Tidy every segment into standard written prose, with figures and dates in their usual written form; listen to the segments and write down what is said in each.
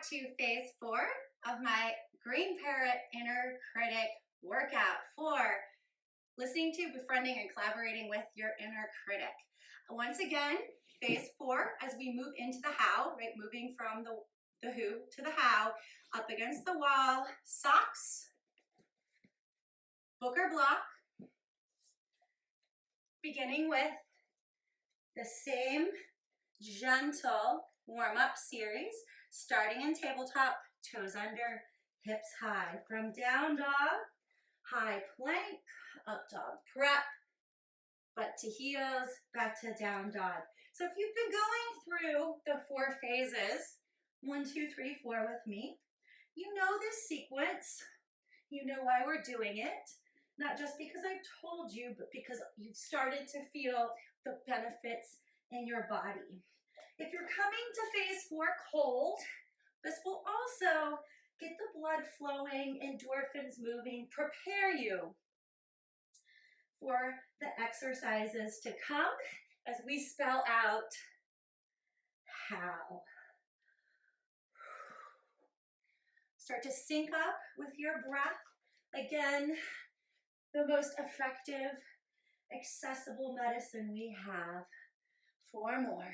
back to phase 4 of my Green Parrot Inner Critic workout for listening to, befriending, and collaborating with your inner critic. Once again, phase 4 as we move into the how, right? Moving from the who to the how, up against the wall, socks, book or block, beginning with the same gentle warm-up series, starting in tabletop, toes under, hips high. From down dog, high plank, up dog prep, butt to heels, back to down dog. So if you've been going through the 4 phases, 1, 2, 3, 4 with me, you know this sequence, you know why we're doing it, not just because I've told you, but because you've started to feel the benefits in your body. If you're coming to phase 4 cold, this will also get the blood flowing, endorphins moving, prepare you for the exercises to come as we spell out how. Start to sync up with your breath. Again, the most effective, accessible medicine we have. 4 more.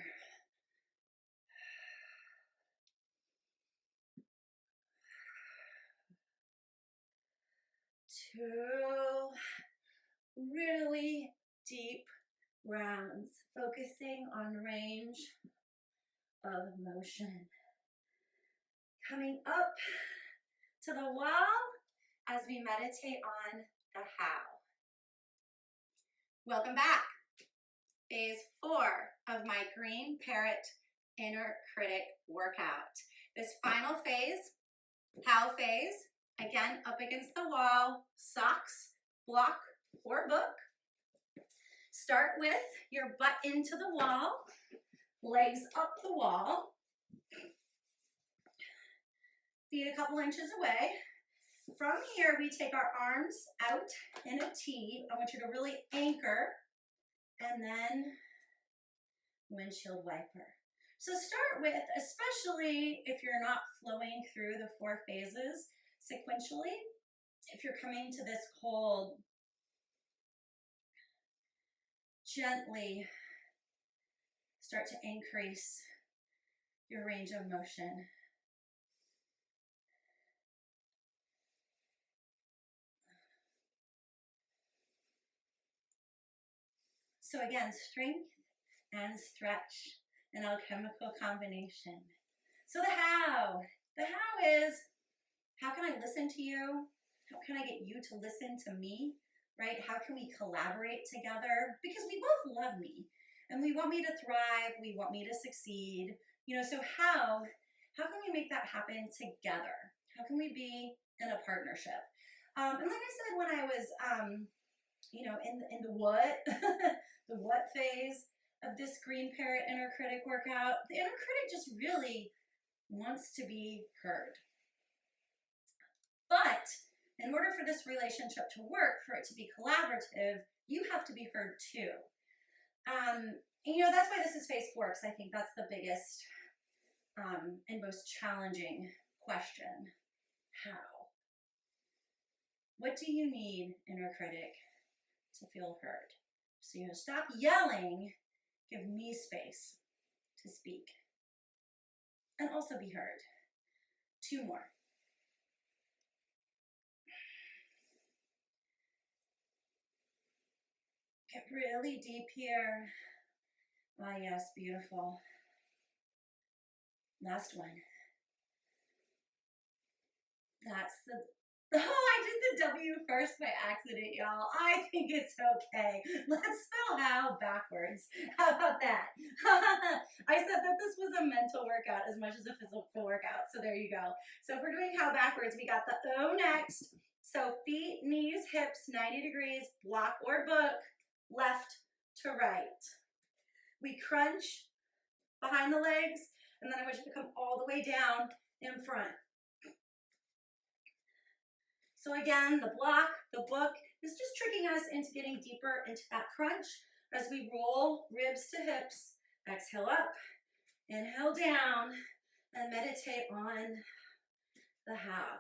2 really deep rounds, focusing on range of motion. Coming up to the wall as we meditate on the how. Welcome back. Phase 4 of my Green Parrot Inner Critic workout. This final phase, how phase, again, up against the wall, socks, block, or book. Start with your butt into the wall, legs up the wall, feet a couple inches away. From here, we take our arms out in a T. I want you to really anchor, and then windshield wiper. So start with, especially if you're not flowing through the 4 phases sequentially, if you're coming to this cold, gently start to increase your range of motion. So again, strength and stretch, an alchemical combination. So the how is, how can I listen to you? How can I get you to listen to me, right? How can we collaborate together? Because we both love me and we want me to thrive. We want me to succeed. So how can we make that happen together? How can we be in a partnership? And like I said, when I was, in the what, the what phase of this Green Parrot Inner Critic workout, the inner critic just really wants to be heard. But in order for this relationship to work, for it to be collaborative, you have to be heard too. That's why this is phase 4, because I think that's the biggest and most challenging question. How? What do you need, inner critic, to feel heard? So stop yelling, give me space to speak, and also be heard. 2 more. Get really deep here. Ah, yes, beautiful. Last one. That's I did the W first by accident, y'all. I think it's okay. Let's spell how backwards. How about that? I said that this was a mental workout as much as a physical workout. So there you go. So if we're doing how backwards, we got the O next. So feet, knees, hips, 90 degrees, block or book, left to right. We crunch behind the legs, and then I want you to come all the way down in front. So again, the block, the book is just tricking us into getting deeper into that crunch as we roll ribs to hips. Exhale up, inhale down, and meditate on the how.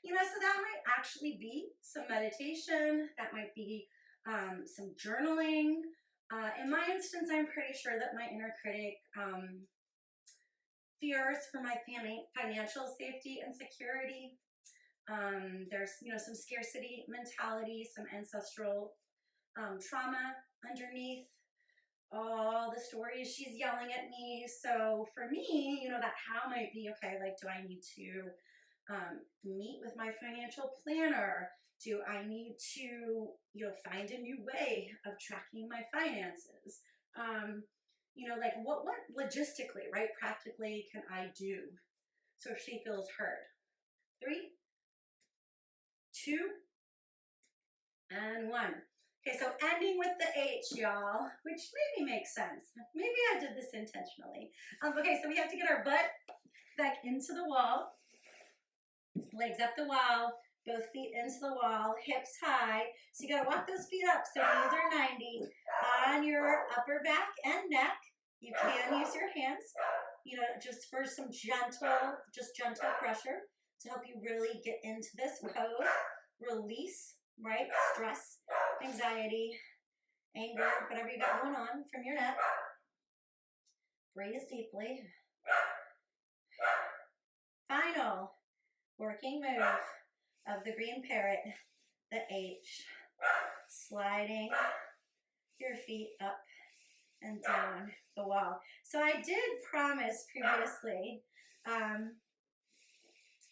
You know, so that might actually be some meditation, that might be some journaling. In my instance, I'm pretty sure that my inner critic fears for my financial safety and security. There's, you know, some scarcity mentality, some ancestral trauma underneath all the stories she's yelling at me. So for me, you know, that how might be, okay, like, do I need to meet with my financial planner? Do I need to, you know, find a new way of tracking my finances? You know, like what logistically, right, practically can I do so she feels heard? 3, 2, and 1. Okay, so ending with the H, y'all, which maybe makes sense. Maybe I did this intentionally. Okay, so we have to get our butt back into the wall, legs up the wall, both feet into the wall, hips high. So you gotta walk those feet up, so knees are 90. On your upper back and neck, you can use your hands, you know, just for some gentle pressure to help you really get into this pose. Release, right? Stress, anxiety, anger, whatever you got going on from your neck. Breathe deeply. Final working move of the green parrot, the H. Sliding your feet up and down the wall. So I did promise previously,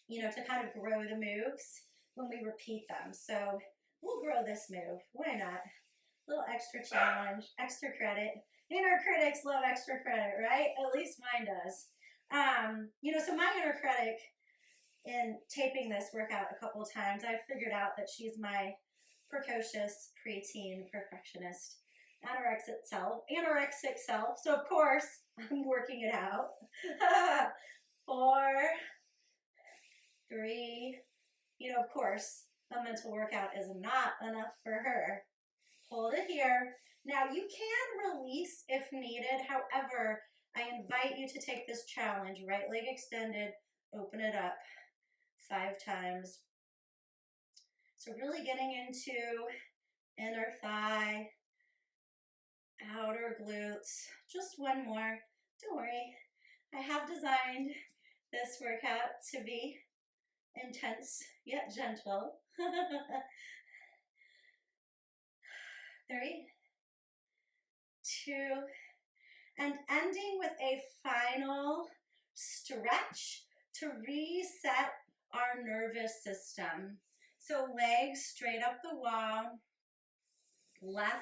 you know, to kind of grow the moves when we repeat them. So we'll grow this move. Why not? A little extra challenge, extra credit. Inner critics love extra credit, right? At least mine does. You know, so my inner critic, in taping this workout a couple of times, I figured out that she's my precocious preteen perfectionist anorexic self. So of course I'm working it out. 4, 3, you know, of course a mental workout is not enough for her. Hold it here. Now you can release if needed. However, I invite you to take this challenge, right leg extended, open it up 5 times. So really getting into inner thigh, outer glutes. Just one more. Don't worry. I have designed this workout to be intense yet gentle. 3, 2, and ending with a final stretch to reset our nervous system. So legs straight up the wall, left,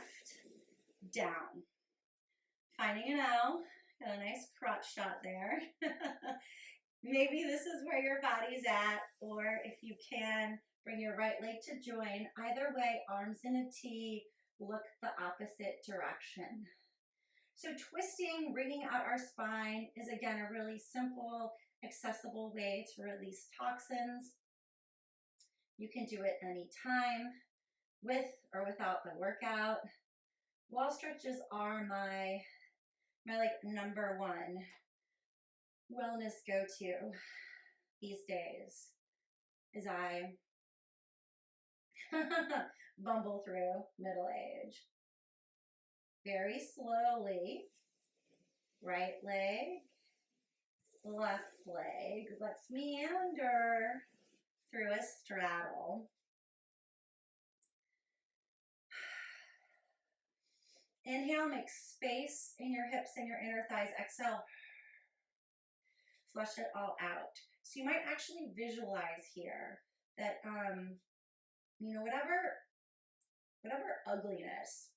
down. Finding an L, got a nice crotch shot there. Maybe this is where your body's at, or if you can, bring your right leg to join. Either way, arms in a T, look the opposite direction. So twisting, wringing out our spine is again a really simple, accessible way to release toxins. You can do it anytime, with or without the workout. Wall stretches are my like number 1 wellness go-to these days as I bumble through middle age. Very slowly, right leg, left leg. Let's meander through a straddle. Inhale, make space in your hips and your inner thighs. Exhale, flush it all out. So you might actually visualize here that, you know, whatever ugliness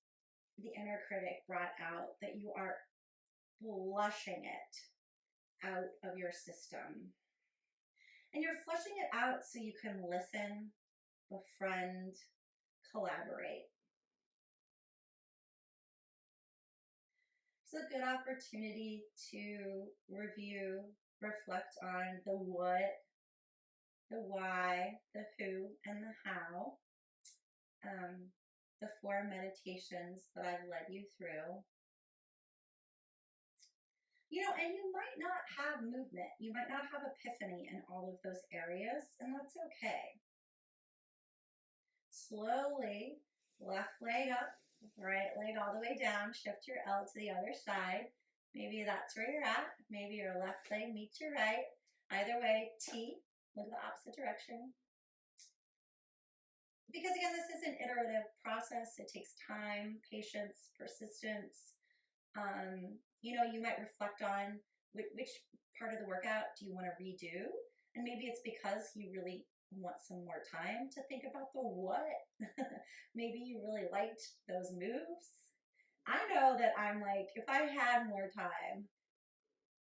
the inner critic brought out, that you are flushing it out of your system. And you're flushing it out so you can listen, befriend, collaborate. It's a good opportunity to review, reflect on the what, the why, the who, and the how. The 4 meditations that I've led you through. And you might not have movement. You might not have epiphany in all of those areas, and that's okay. Slowly, left leg up, right leg all the way down. Shift your L to the other side. Maybe that's where you're at. Maybe your left leg meets your right. Either way, T, look the opposite direction. Because again, this is an iterative process. It takes time, patience, persistence. You might reflect on which part of the workout do you want to redo? And maybe it's because you really want some more time to think about the what. Maybe you really liked those moves. I know that I'm like, if I had more time,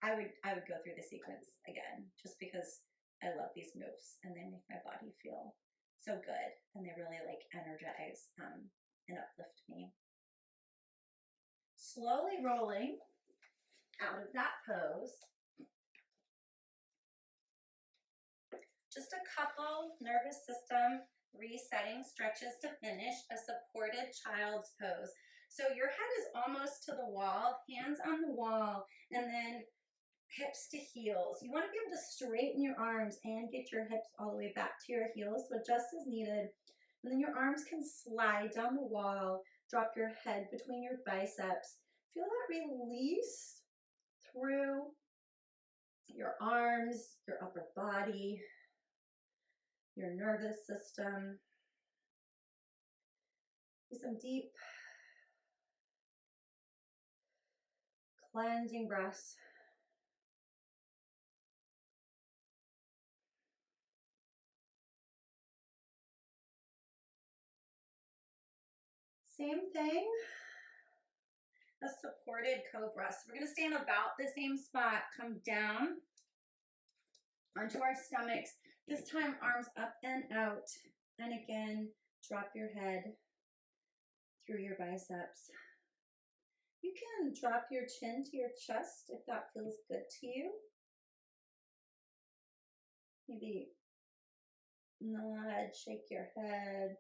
I would go through the sequence again, just because I love these moves and they make my body feel so good, and they really like energize and uplift me. Slowly rolling out of that pose. Just a couple nervous system resetting stretches to finish a supported child's pose. So your head is almost to the wall, hands on the wall, and then hips to heels. You want to be able to straighten your arms and get your hips all the way back to your heels, so just as needed. And then your arms can slide down the wall. Drop your head between your biceps. Feel that release through your arms, your upper body, your nervous system. Some deep cleansing breaths. Same thing, a supported cobra. So we're going to stand about the same spot, come down onto our stomachs. This time, arms up and out. And again, drop your head through your biceps. You can drop your chin to your chest if that feels good to you. Maybe nod, shake your head.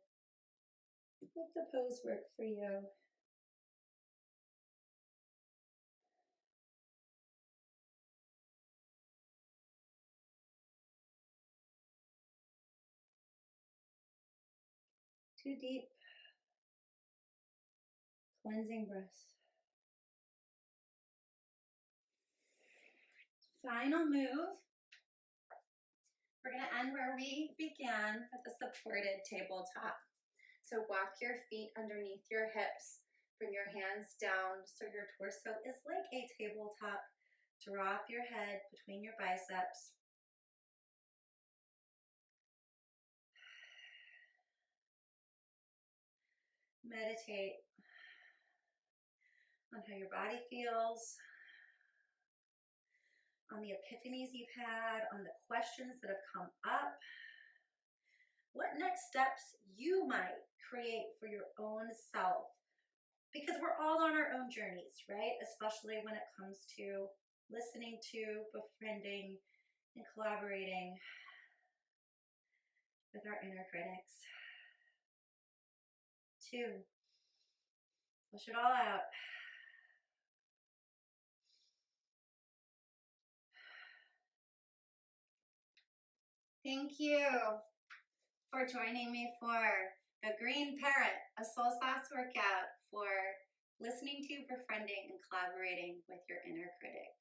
Make the pose work for you. Two deep cleansing breaths. Final move. We're going to end where we began with a supported tabletop. So walk your feet underneath your hips. Bring your hands down so your torso is like a tabletop. Drop your head between your biceps. Meditate on how your body feels, on the epiphanies you've had, on the questions that have come up. What next steps you might create for your own self? Because we're all on our own journeys, right? Especially when it comes to listening to, befriending, and collaborating with our inner critics. 2, push it all out. Thank you for joining me for the Green Parrot, a soul sauce workout for listening to, befriending, and collaborating with your inner critic.